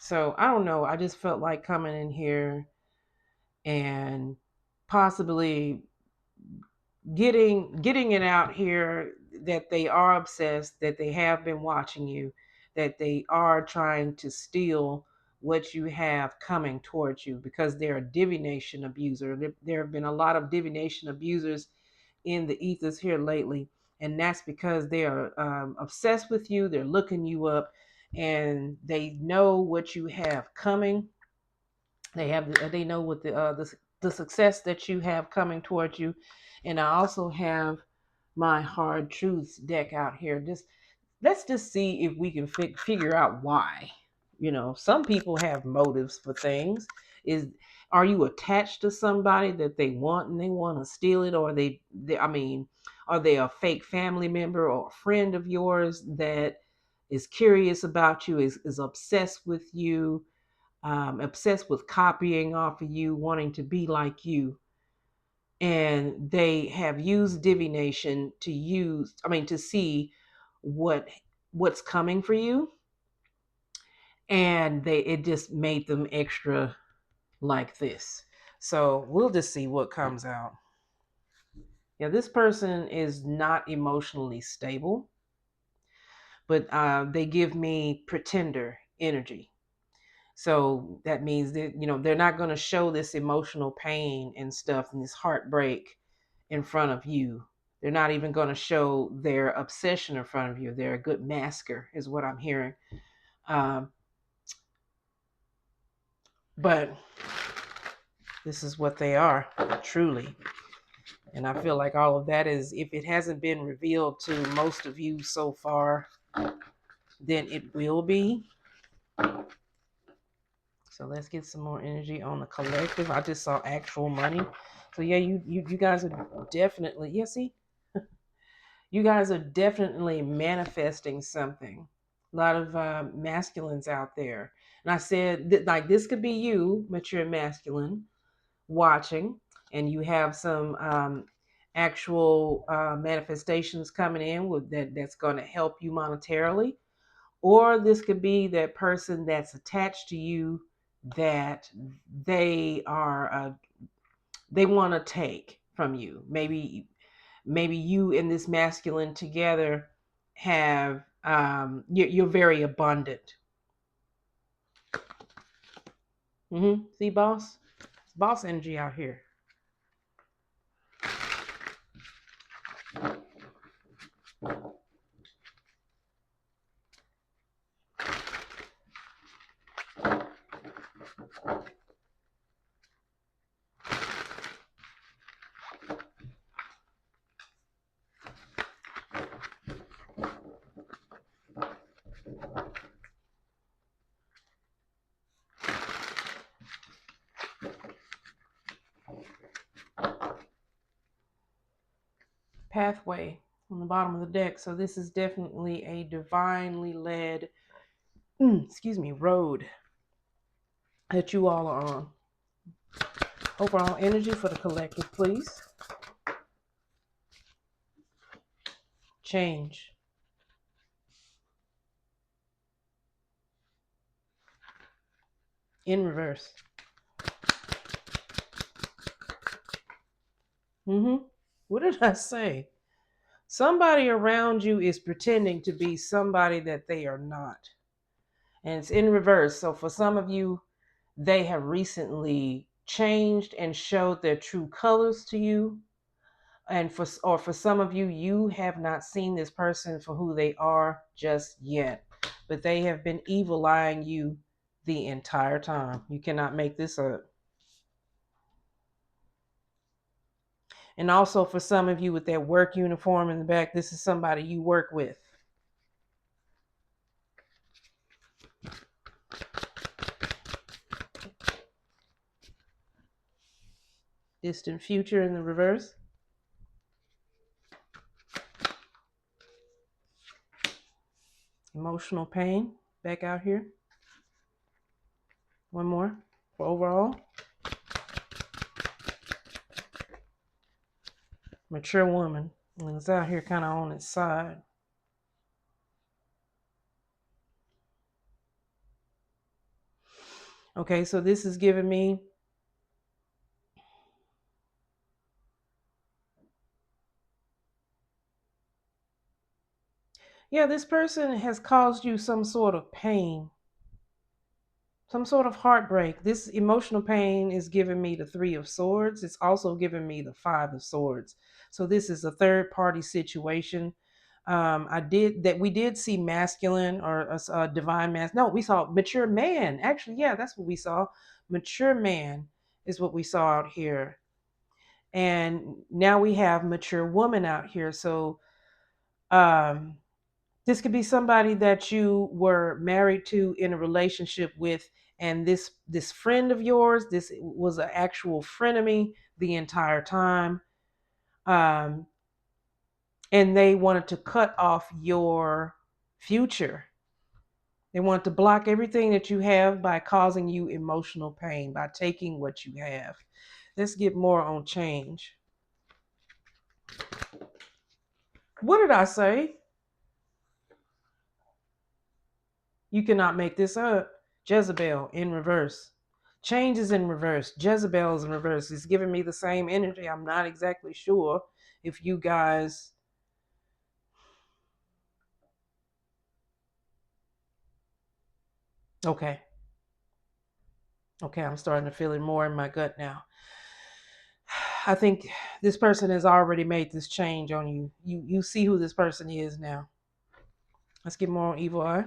So I don't know. I just felt like coming in here and possibly getting it out here that they are obsessed, that they have been watching you, that they are trying to steal what you have coming towards you because they're a divination abuser. There have been a lot of divination abusers in the ethers here lately, and that's because they are obsessed with you. They're looking you up, and they know what you have coming. They know what the success that you have coming towards you. And I also have my hard truths deck out here. Just let's just see if we can figure out why. Some people have motives for things. Is Are you attached to somebody that they want and they want to steal it, or I mean, are they a fake family member or a friend of yours that is curious about you, is obsessed with you, obsessed with copying off of you, wanting to be like you, and they have used divination to see what what's coming for you, and it just made them extra like this. So we'll just see what comes out. Yeah, this person is not emotionally stable, but they give me pretender energy. So that means that they're not going to show this emotional pain and stuff and this heartbreak in front of you. They're not even going to show their obsession in front of you. They're a good masker, is what I'm hearing. Um, but this is what they are, truly. And I feel like all of that is, if it hasn't been revealed to most of you so far, then it will be. So let's get some more energy on the collective. I just saw actual money. So yeah, you guys are definitely, yeah, see, you guys are definitely manifesting something. A lot of masculines out there. And I said that, like, this could be you, mature masculine, watching, and you have some actual manifestations coming in with that's going to help you monetarily. Or this could be that person that's attached to you, that they are they want to take from you. Maybe you and this masculine together have you're very abundant. See, boss, it's boss energy out here. Pathway on the bottom of the deck. So this is definitely a divinely led, road that you all are on. Overall energy for the collective, please. Change. In reverse. What did I say? Somebody around you is pretending to be somebody that they are not. And it's in reverse. So for some of you, they have recently changed and showed their true colors to you. And for some of you, you have not seen this person for who they are just yet. But they have been evil eyeing you the entire time. You cannot make this up. And also for some of you with that work uniform in the back, this is somebody you work with. Distant future in the reverse. Emotional pain back out here. One more for overall. Mature woman. And it's out here kind of on its side. Okay, so this is giving me, yeah, this person has caused you some sort of pain, some sort of heartbreak. This emotional pain is giving me the Three of Swords. It's also giving me the Five of Swords. So this is a third party situation. I did that. We did see masculine or a divine man. No, we saw mature man. Actually, yeah, that's what we saw. Mature man is what we saw out here, and now we have mature woman out here. So um, this could be somebody that you were married to, in a relationship with, and this friend of yours, this was an actual frenemy the entire time, um, and they wanted to cut off your future. They wanted to block everything that you have by causing you emotional pain, by taking what you have. Let's get more on change. What did I say? You cannot make this up. Jezebel in reverse. Change is in reverse. Jezebel is in reverse. It's giving me the same energy. I'm not exactly sure if you guys. Okay. Okay, I'm starting to feel it more in my gut now. I think this person has already made this change on you. You see who this person is now. Let's get more on evil eye.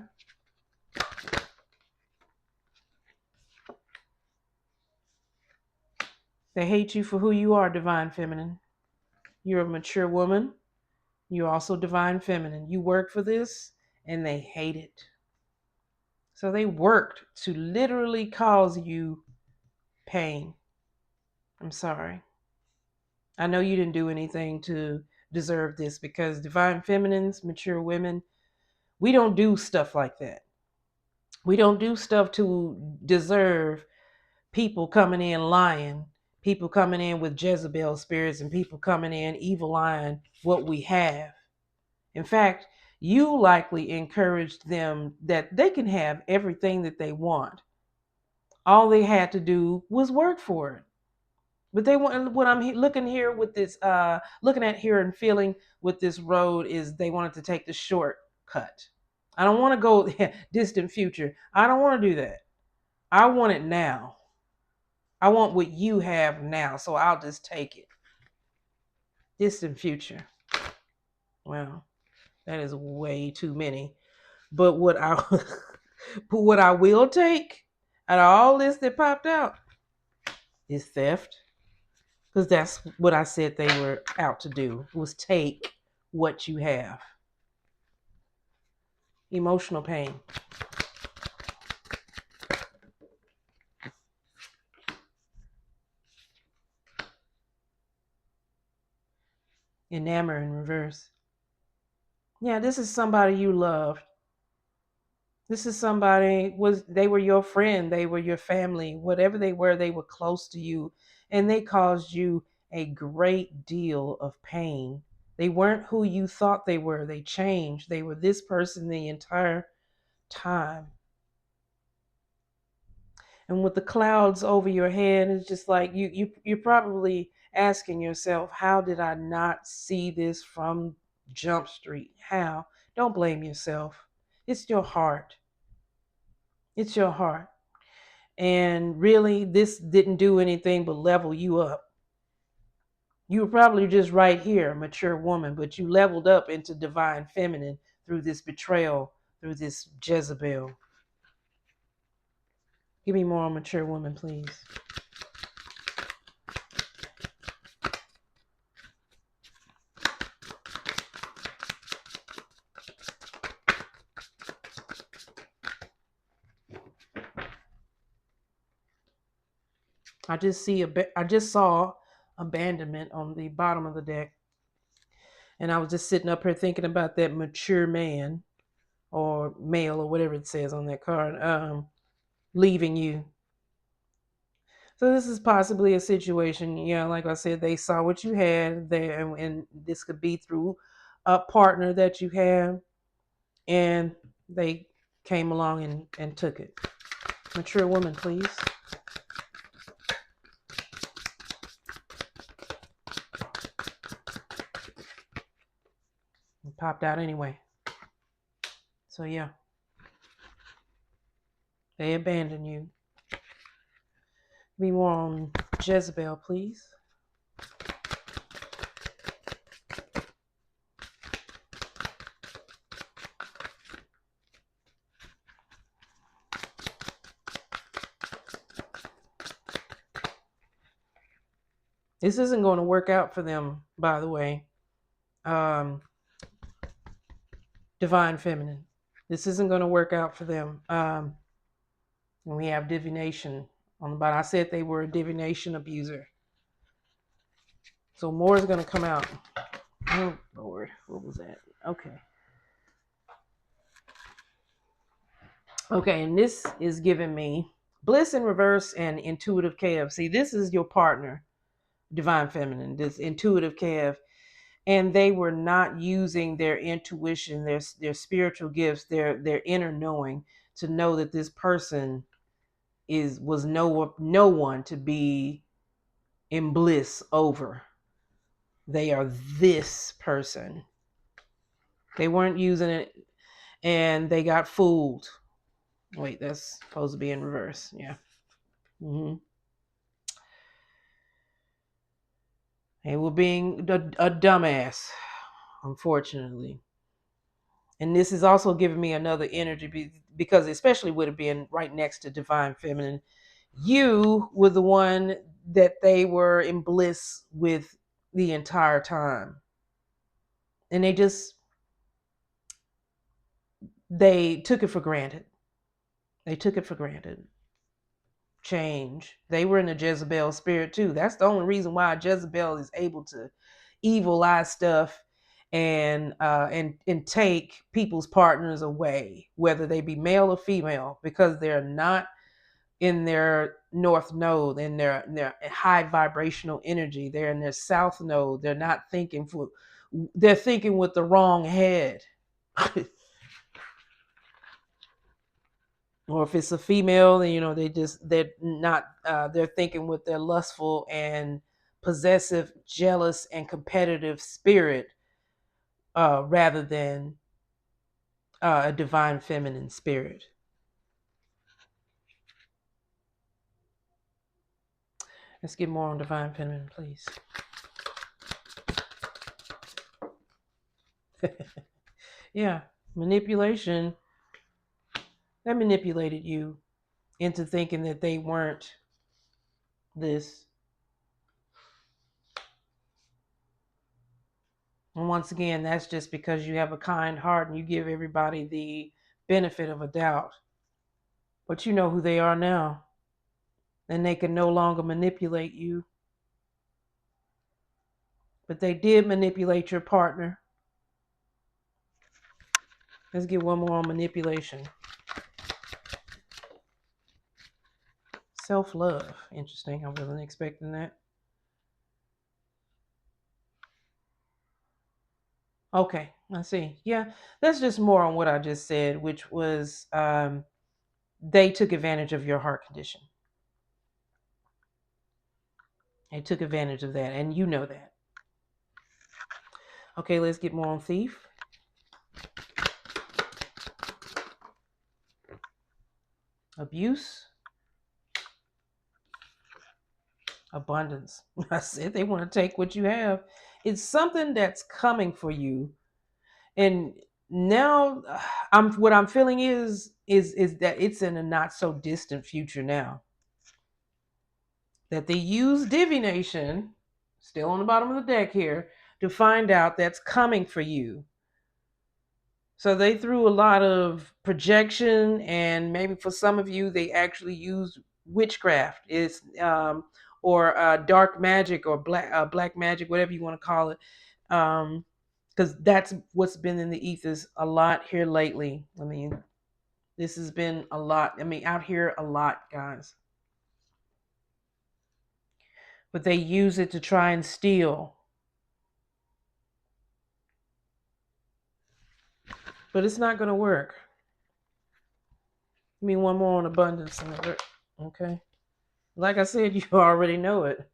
They hate you for who you are, divine feminine. You're a mature woman. You're also divine feminine. You work for this and they hate it. So they worked to literally cause you pain. I'm sorry. I know you didn't do anything to deserve this, because divine feminines, mature women, we don't do stuff like that. We don't do stuff to deserve people coming in lying, people coming in with Jezebel spirits, and people coming in evil eyeing what we have. In fact, you likely encouraged them that they can have everything that they want. All they had to do was work for it. But they want, what I'm looking here with this, looking at here and feeling with this road, is they wanted to take the shortcut. I don't want to go distant future. I don't want to do that. I want it now. I want what you have now, so I'll just take it. Distant future. Well, that is way too many. But what I but what I will take out of all this that popped out is theft. Because that's what I said they were out to do, was take what you have. Emotional pain. Enamor in reverse. Yeah, this is somebody you loved. This is somebody, was they were your friend, they were your family, whatever they were close to you, and they caused you a great deal of pain. They weren't who you thought they were. They changed. They were this person the entire time. And with the clouds over your head, it's just like you're probably asking yourself, how did I not see this from Jump Street? How? Don't blame yourself. It's your heart. It's your heart. And really, this didn't do anything but level you up. You were probably just right here, a mature woman, but you leveled up into divine feminine through this betrayal, through this Jezebel. Give me more on mature woman, please. I just saw abandonment on the bottom of the deck, and I was just sitting up here thinking about that mature man or male or whatever it says on that card, leaving you. So this is possibly a situation, yeah, like I said, they saw what you had there, and this could be through a partner that you have, and they came along and took it. Mature woman, please. It popped out anyway. So yeah, they abandon you. Be more on Jezebel, please. This isn't going to work out for them, by the way. Divine feminine. This isn't going to work out for them. When we have divination on the bottom, I said they were a divination abuser. So more is going to come out. Oh Lord, what was that? Okay. Okay, and this is giving me bliss in reverse and intuitive chaos. See, this is your partner, divine feminine, this intuitive chaos, and they were not using their intuition, their spiritual gifts, their inner knowing to know that this person was no one to be in bliss over. They are this person. They weren't using it, and they got fooled. Wait, that's supposed to be in reverse. Yeah. They were being a dumbass, unfortunately. And this is also giving me another energy because, especially with it being right next to divine feminine, you were the one that they were in bliss with the entire time. And they took it for granted. They took it for granted. Change. They were in a Jezebel spirit too. That's the only reason why Jezebel is able to evil eye stuff and take people's partners away, whether they be male or female, because they're not in their north node, in their high vibrational energy. They're in their south node. They're thinking with the wrong head. Or if it's a female, then they're thinking with their lustful and possessive, jealous, and competitive spirit, rather than a divine feminine spirit. Let's get more on divine feminine, please. Yeah, manipulation. That manipulated you into thinking that they weren't this. And once again, that's just because you have a kind heart and you give everybody the benefit of a doubt. But you know who they are now. And they can no longer manipulate you. But they did manipulate your partner. Let's get one more on manipulation. Self-love. Interesting. I wasn't expecting that. Okay, I see. Yeah, that's just more on what I just said, which was they took advantage of your heart condition. They took advantage of that, and you know that. Okay, let's get more on thief. Abuse. Abundance. I said they want to take what you have. It's something that's coming for you, and now what I'm feeling is that it's in a not so distant future now. That they use divination, still on the bottom of the deck here, to find out that's coming for you. So they threw a lot of projection, and maybe for some of you, they actually used witchcraft, or dark magic, or black magic, whatever you want to call it, because that's what's been in the ethers a lot here lately. I mean, this has been a lot. I mean, out here a lot, guys. But they use it to try and steal. But it's not going to work. Give me one more on abundance. Okay. Like I said, you already know it.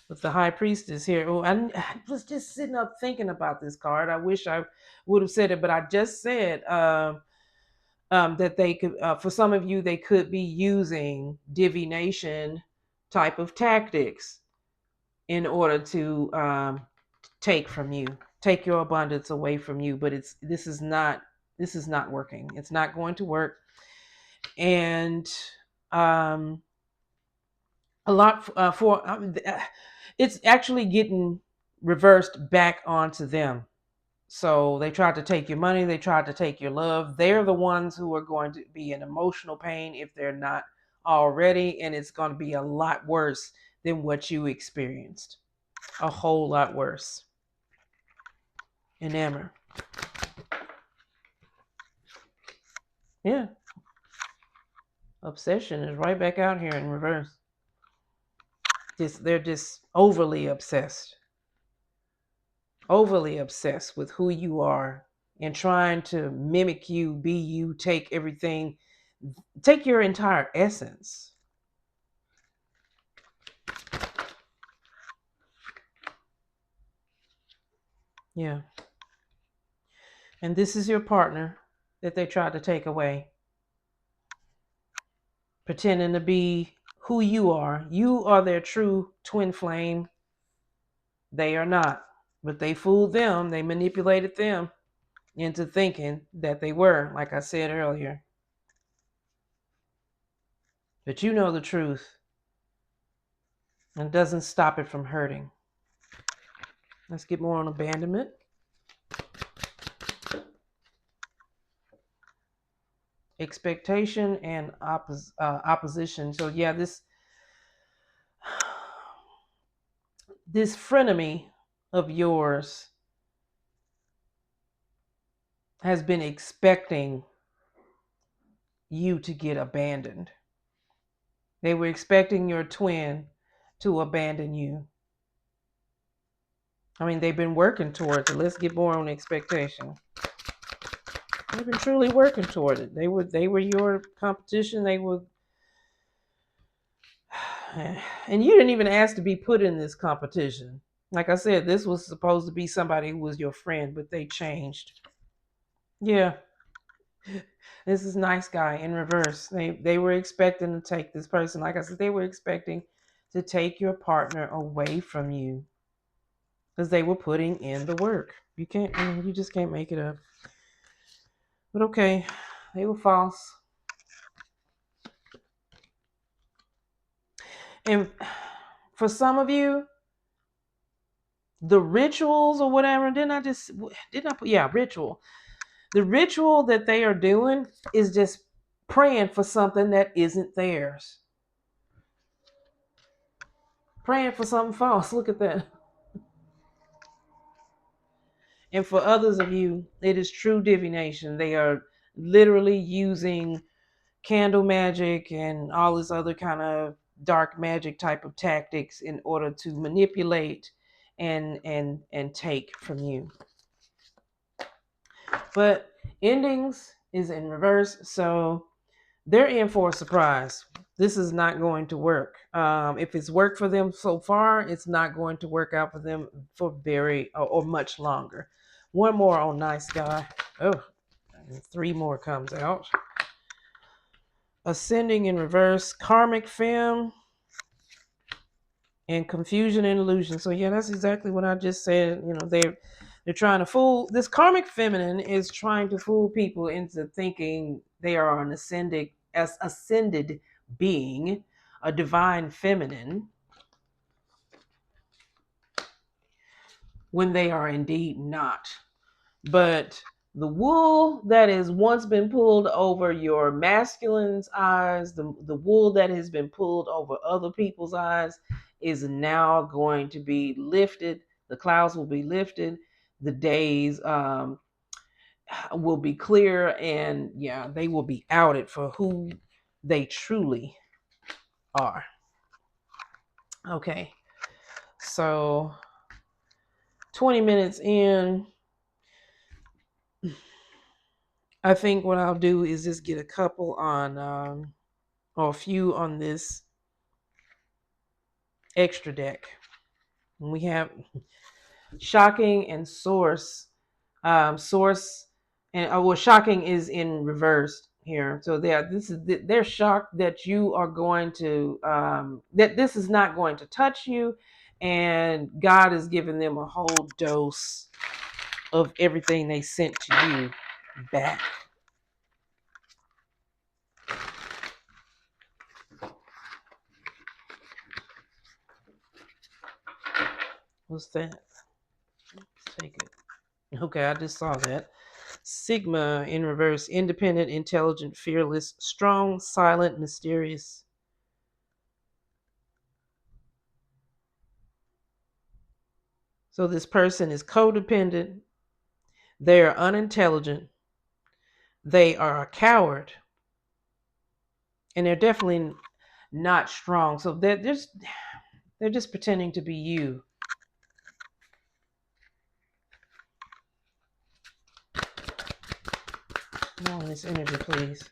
With the high priestess here. Oh, I was just sitting up thinking about this card. I wish I would have said it, but I just said that they could, for some of you, they could be using divination type of tactics in order to take from you, take your abundance away from you. But this is not working. It's not going to work. And um, a lot for it's actually getting reversed back onto them. So they tried to take your money, they tried to take your love. They're the ones who are going to be in emotional pain if they're not already, and it's going to be a lot worse than what you experienced. A whole lot worse. Enamor. Yeah. Obsession is right back out here in reverse. They're just overly obsessed with who you are and trying to mimic you, be you, take everything, take your entire essence. Yeah. And this is your partner that they tried to take away, pretending to be who you are. You are their true twin flame. They are not. But they fooled them, they manipulated them into thinking that they were, like I said earlier. But you know the truth, and it doesn't stop it from hurting. Let's get more on abandonment. Expectation and opposition. So yeah, this frenemy of yours has been expecting you to get abandoned. They were expecting your twin to abandon you. I mean, they've been working towards it. Let's get more on expectation. They've been truly working toward it. They were your competition. They were, and you didn't even ask to be put in this competition. Like I said, this was supposed to be somebody who was your friend, but they changed. Yeah, this is nice guy in reverse. They were expecting to take this person. Like I said, they were expecting to take your partner away from you because they were putting in the work. You just can't make it up. But okay, they were false. And for some of you, the rituals or whatever, ritual. The ritual that they are doing is just praying for something that isn't theirs. Praying for something false. Look at that. And for others of you, it is true divination. They are literally using candle magic and all this other kind of dark magic type of tactics in order to manipulate and take from you. But endings is in reverse, so they're in for a surprise. This is not going to work. If it's worked for them so far, it's not going to work out for them for very or much longer. One more on nice guy. Oh, and three more comes out. Ascending in reverse, karmic femme, and confusion and illusion. So yeah, that's exactly what I just said. You know, they're trying to fool. This karmic feminine is trying to fool people into thinking they are an ascended being, a divine feminine, when they are indeed not. But the wool that has once been pulled over your masculine's eyes, the wool that has been pulled over other people's eyes, is now going to be lifted. The clouds will be lifted. The days will be clear, and yeah, they will be outed for who they truly are. Okay, so 20 minutes in, I think what I'll do is just get a couple on, or a few on this extra deck. And we have shocking and source. Source and well, shocking is in reverse here. So they're shocked that you are going to that this is not going to touch you, and God is giving them a whole dose of everything they sent to you back. What's that? Let's take it. Okay, I just saw that. Sigma in reverse, independent, intelligent, fearless, strong, silent, mysterious. So this person is codependent, they are unintelligent, they are a coward, and they're definitely not strong. So they're just pretending to be you. More on this energy, please.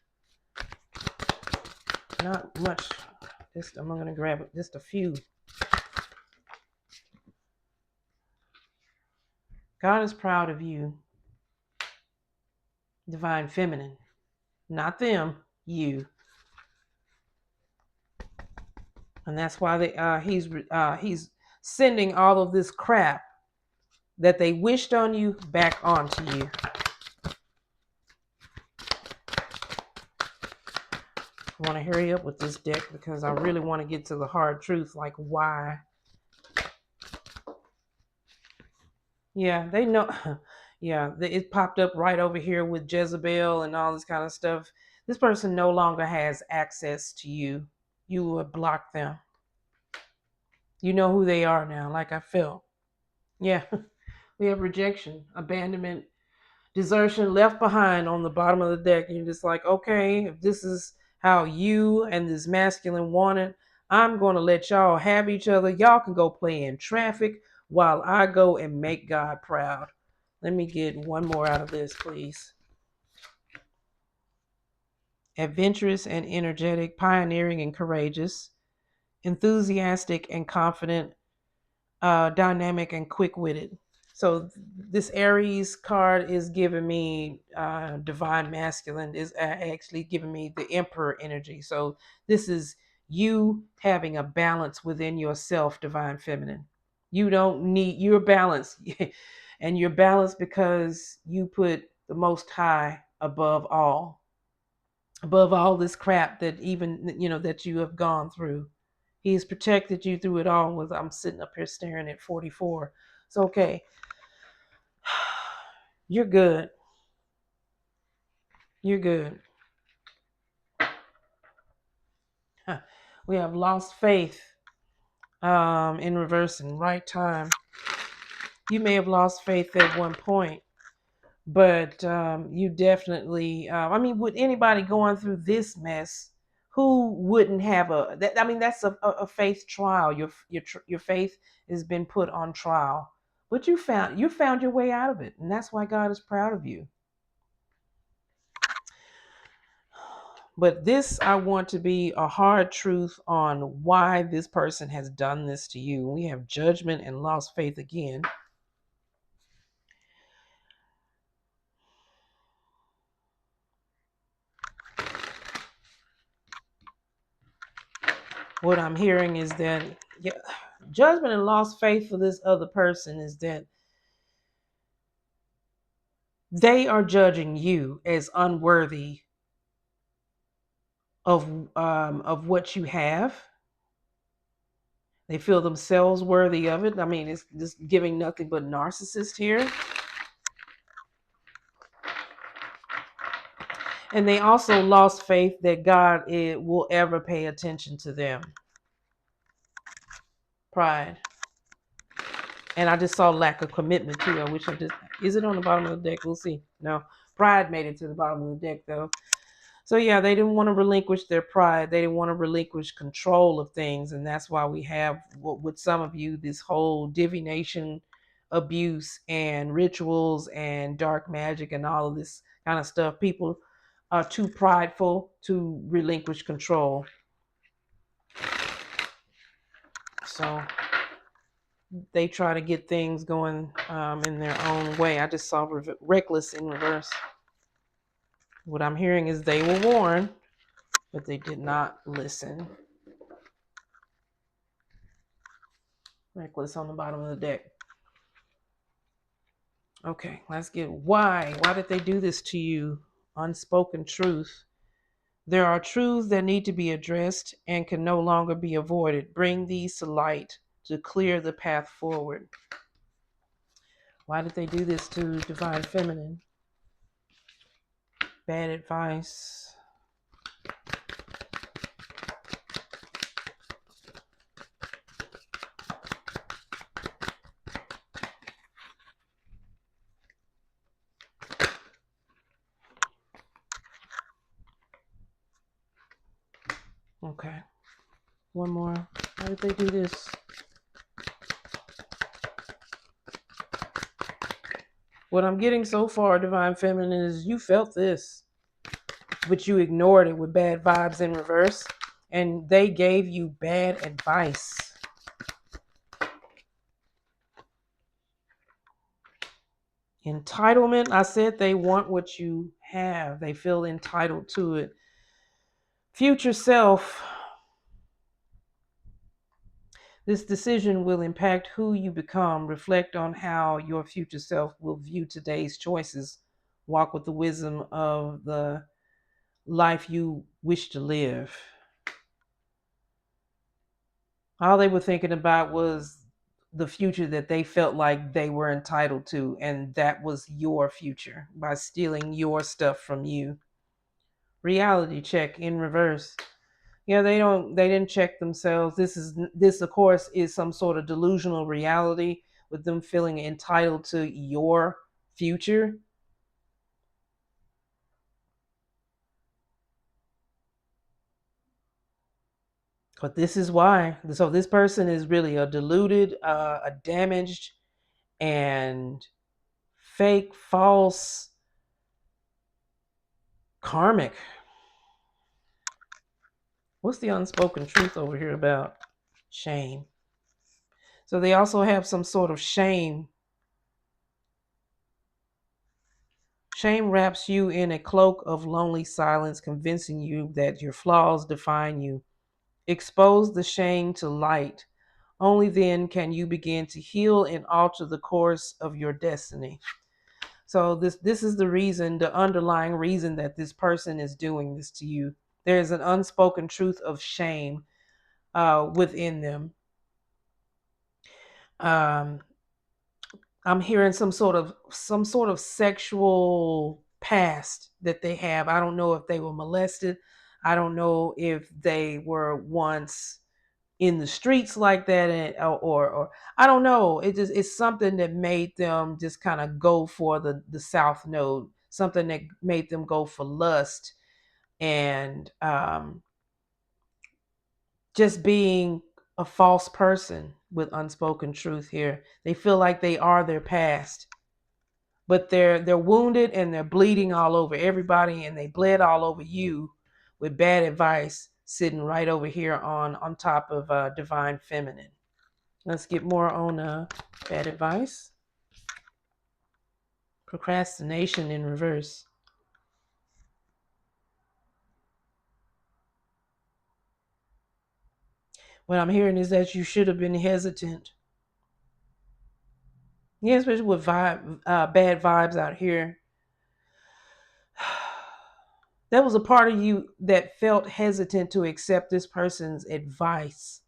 Not much. Just I'm gonna grab just a few. God is proud of you, divine feminine. Not them, you. And that's why he's sending all of this crap that they wished on you back onto you. I want to hurry up with this deck because I really want to get to the hard truth, like why. Yeah, they know. Yeah, it popped up right over here with Jezebel and all this kind of stuff. This person no longer has access to you. You would block them. You know who they are now, like I felt. Yeah, we have rejection, abandonment, desertion, left behind on the bottom of the deck. And you're just like, okay, if this is how you and this masculine want it, I'm going to let y'all have each other. Y'all can go play in traffic while I go and make God proud. Let me get one more out of this, please. Adventurous and energetic, pioneering and courageous, enthusiastic and confident, dynamic and quick-witted. So this Aries card is giving me divine masculine, is actually giving me the emperor energy. So this is you having a balance within yourself, divine feminine. You don't need, you're balanced. And you're balanced because you put the most high above all this crap that even that you have gone through. He has protected you through it all. With I'm sitting up here staring at 44. So okay, you're good. You're good. Huh. We have lost faith in reverse and right time. You may have lost faith at one point, but you definitely. I mean, would anybody going through this mess? Who wouldn't have I mean, that's a faith trial. Your faith has been put on trial, but you found your way out of it, and that's why God is proud of you. But this, I want to be a hard truth on why this person has done this to you. We have judgment and lost faith again. What I'm hearing is that, yeah, judgment and lost faith for this other person is that they are judging you as unworthy of what you have. They feel themselves worthy of it. I mean, it's just giving nothing but narcissist here. And they also lost faith that God will ever pay attention to them. Pride. And I just saw lack of commitment too. I wish is it on the bottom of the deck? We'll see. No. Pride made it to the bottom of the deck though. So yeah, they didn't want to relinquish their pride. They didn't want to relinquish control of things. And that's why we have, with some of you, this whole divination abuse and rituals and dark magic and all of this kind of stuff. People are too prideful to relinquish control. So they try to get things going in their own way. I just saw reckless in reverse. What I'm hearing is they were warned, but they did not listen. Reckless on the bottom of the deck. Okay, let's get why. Why did they do this to you? Unspoken truth. There are truths that need to be addressed and can no longer be avoided. Bring these to light to clear the path forward. Why did they do this to Divine Feminine? Bad advice. Okay. One more. Why did they do this? What I'm getting so far, Divine Feminine, is you felt this, but you ignored it with bad vibes in reverse, and they gave you bad advice. Entitlement, I said they want what you have. They feel entitled to it. Future self, this decision will impact who you become. Reflect on how your future self will view today's choices. Walk with the wisdom of the life you wish to live. All they were thinking about was the future that they felt like they were entitled to, and that was your future by stealing your stuff from you. Reality check in reverse. Yeah, they didn't check themselves. This of course is some sort of delusional reality with them feeling entitled to your future. But this is why. So this person is really a deluded, a damaged, and fake, false, karmic. What's the unspoken truth over here about? Shame. So they also have some sort of shame. Shame wraps you in a cloak of lonely silence, convincing you that your flaws define you. Expose the shame to light. Only then can you begin to heal and alter the course of your destiny. So this is the reason, the underlying reason that this person is doing this to you. There is an unspoken truth of shame within them. Um, I'm hearing some sort of sexual past that they have. I don't know if they were molested. I don't know if they were once in the streets like that, and or I don't know. It's something that made them just kind of go for the south node. Something that made them go for lust and just being a false person with unspoken truth here. They feel like they are their past, but they're wounded and they're bleeding all over everybody, and they bled all over you with bad advice sitting right over here on top of Divine Feminine. Let's get more on bad advice. Procrastination in reverse. What I'm hearing is that you should have been hesitant. Yeah, especially with bad vibes out here. There was a part of you that felt hesitant to accept this person's advice,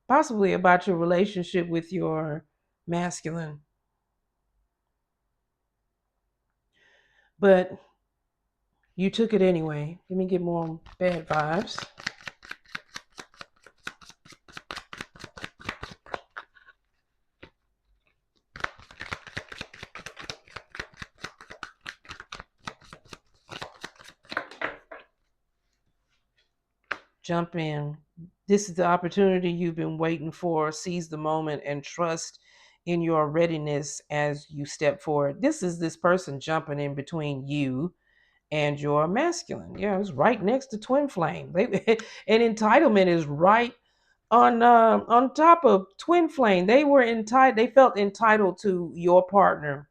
possibly about your relationship with your masculine. But you took it anyway. Let me get more bad vibes. Jump in. This is the opportunity you've been waiting for. Seize the moment and trust in your readiness as you step forward. This is this person jumping in between you and your masculine. Yeah, it's right next to twin flame. And entitlement is right on top of twin flame. They were entitled. They felt entitled to your partner,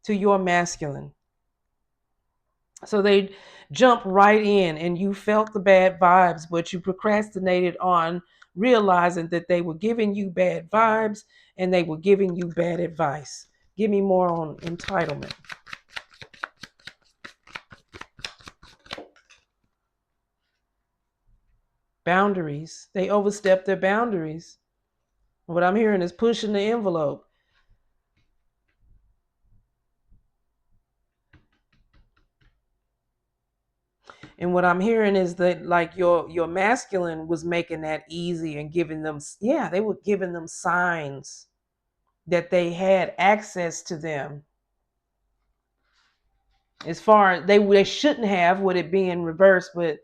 to your masculine. So they jumped right in, and you felt the bad vibes, but you procrastinated on realizing that they were giving you bad vibes and they were giving you bad advice. Give me more on entitlement. Boundaries. They overstepped their boundaries. What I'm hearing is pushing the envelope. And what I'm hearing is that like your masculine was making that easy and giving them, yeah, they were giving them signs that they had access to them. As far as they shouldn't have with it being reversed, but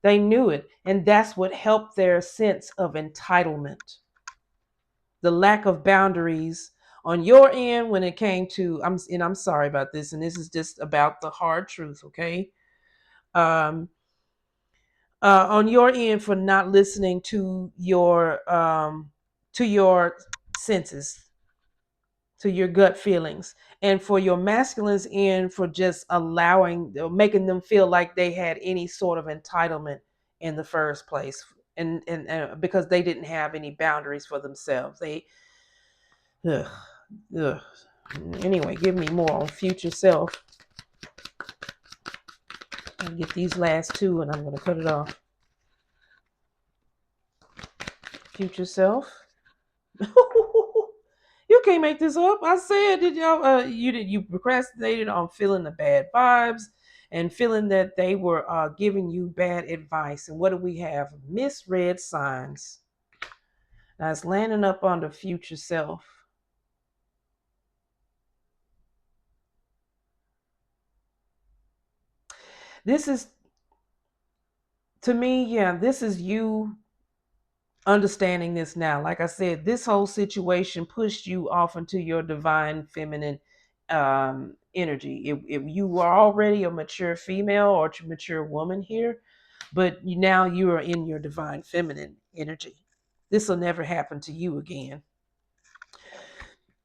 they knew it. And that's what helped their sense of entitlement. The lack of boundaries on your end when it came to, I'm sorry about this, and this is just about the hard truth, okay? Um, on your end for not listening to your senses, to your gut feelings, and for your masculines end for just allowing, making them feel like they had any sort of entitlement in the first place, and because they didn't have any boundaries for themselves. They ugh, ugh. Anyway, give me more on future self. I'll get these last two and I'm going to cut it off. Future self. You can't make this up. I said, did y'all? You procrastinated on feeling the bad vibes and feeling that they were giving you bad advice. And what do we have? Misread signs. Now it's landing up on the future self. This is, to me, yeah, this is you understanding this now. Like I said, this whole situation pushed you off into your divine feminine energy. If you were already a mature female or mature woman here, but now you are in your divine feminine energy. This will never happen to you again.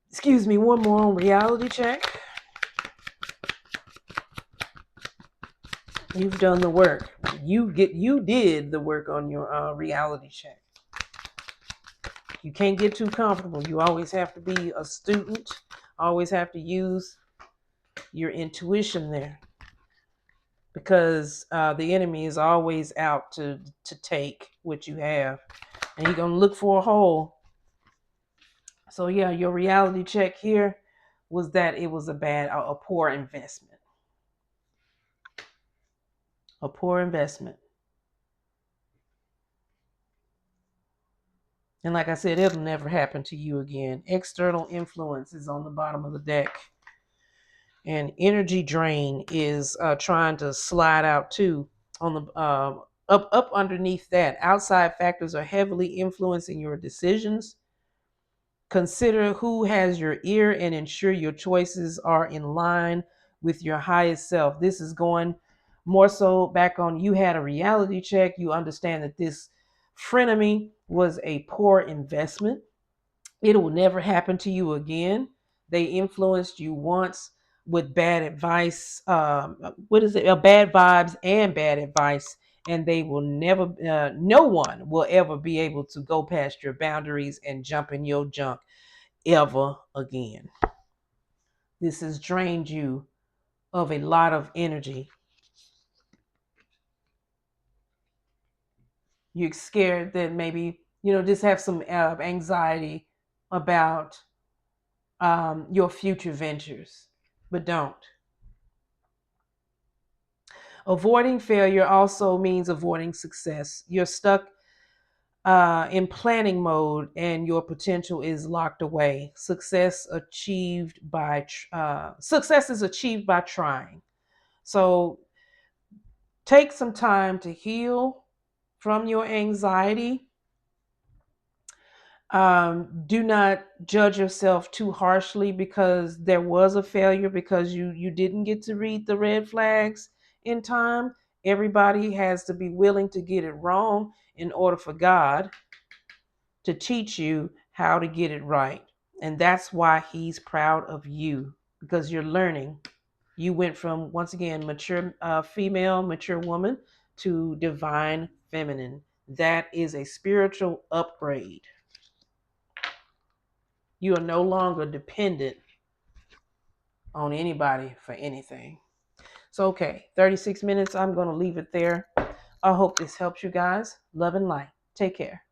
Excuse me, one more on reality check. You've done the work. You did the work on your reality check. You can't get too comfortable. You always have to be a student. Always have to use your intuition there, because the enemy is always out to take what you have, and he's gonna look for a hole. So yeah, your reality check here was that it was a poor investment, a poor investment. And like I said, it'll never happen to you again. External influence is on the bottom of the deck. And energy drain is trying to slide out too on the up underneath that. Outside factors are heavily influencing your decisions. Consider who has your ear and ensure your choices are in line with your highest self. This is going more so back on, you had a reality check. You understand that this frenemy was a poor investment. It will never happen to you again. They influenced you once with bad advice. What is it? Bad vibes and bad advice. And they will never, no one will ever be able to go past your boundaries and jump in your junk ever again. This has drained you of a lot of energy. You're scared that maybe, just have some anxiety about your future ventures, but don't. Avoiding failure also means avoiding success. You're stuck in planning mode and your potential is locked away. Success is achieved by trying. So take some time to heal from your anxiety Do not judge yourself too harshly because there was a failure because you didn't get to read the red flags in time. Everybody has to be willing to get it wrong in order for God to teach you how to get it right. And that's why he's proud of you, because you're learning. You went from, once again, mature female, mature woman to divine feminine. That is a spiritual upgrade. You are no longer dependent on anybody for anything. So, okay, 36 minutes. I'm going to leave it there. I hope this helps you guys. Love and light. Take care.